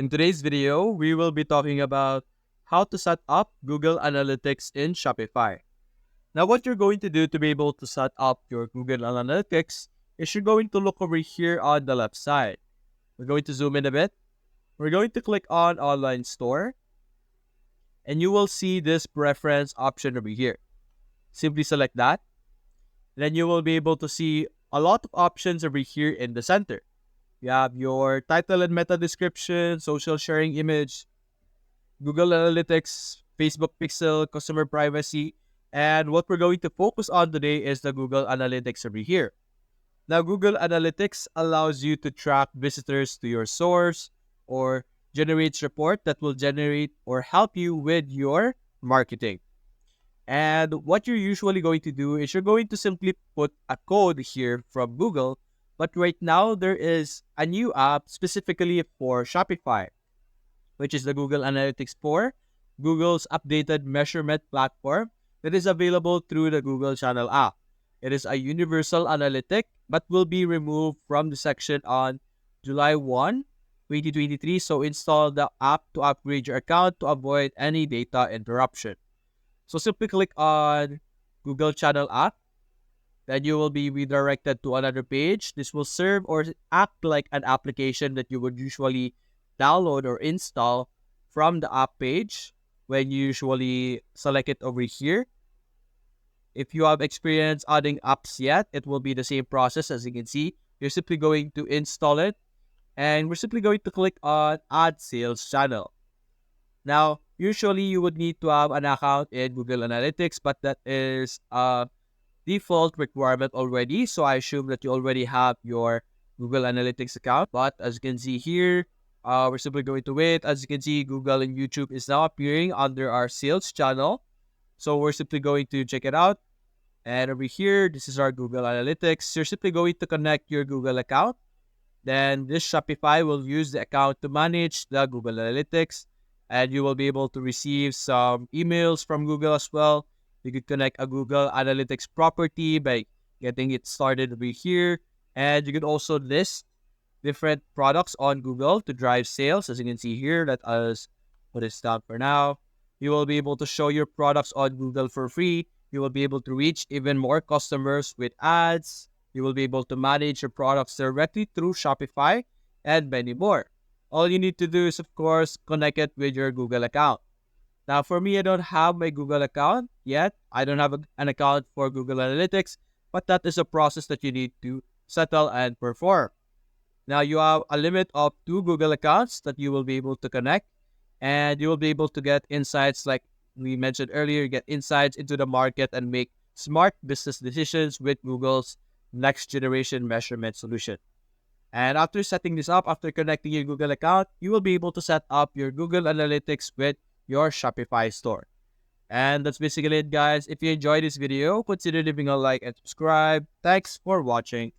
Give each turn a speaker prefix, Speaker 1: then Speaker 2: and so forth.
Speaker 1: In today's video, we will be talking about how to set up Google Analytics in Shopify. Now, what you're going to do to be able to set up your Google Analytics is you're going to look over here on the left side. We're going to zoom in a bit. We're going to click on Online Store, and you will see this preference option over here. Simply select that. Then you will be able to see a lot of options over here in the center. You have your title and meta description, social sharing image, Google Analytics, Facebook Pixel, customer privacy, and what we're going to focus on today is the Google Analytics over here. Now, Google Analytics allows you to track visitors to your source or generates report that will generate or help you with your marketing. And what you're usually going to do is you're going to simply put a code here from Google. But right now, there is a new app specifically for Shopify, which is the Google Analytics 4, Google's updated measurement platform that is available through the Google Channel app. It is a universal analytic, but will be removed from the section on July 1, 2023. So install the app to upgrade your account to avoid any data interruption. So simply click on Google Channel app. Then you will be redirected to another page. This will serve or act like an application that you would usually download or install from the app page when you usually select it over here. If you have experience adding apps yet, it will be the same process. As you can see, you're simply going to install it, and we're simply going to click on Add Sales Channel. Now, usually you would need to have an account in Google Analytics, but that is a default requirement already. So I assume that you already have your Google Analytics account. But as you can see here, we're simply going to wait. As you can see, Google and YouTube is now appearing under our sales channel. So we're simply going to check it out. And over here, this is our Google Analytics. You're simply going to connect your Google account. Then this Shopify will use the account to manage the Google Analytics. And you will be able to receive some emails from Google as well. You could connect a Google Analytics property by getting it started over here. And you could also list different products on Google to drive sales. As you can see here, let us put this down for now. You will be able to show your products on Google for free. You will be able to reach even more customers with ads. You will be able to manage your products directly through Shopify and many more. All you need to do is, of course, connect it with your Google account. Now, for me, I don't have my Google account yet. I don't have an account for Google Analytics, but that is a process that you need to settle and perform. Now, you have a limit of 2 Google accounts that you will be able to connect, and you will be able to get insights like we mentioned earlier, get insights into the market and make smart business decisions with Google's next generation measurement solution. And after setting this up, after connecting your Google account, you will be able to set up your Google Analytics with your Shopify store. And that's basically it, guys. If you enjoyed this video, consider leaving a like and subscribe. Thanks for watching.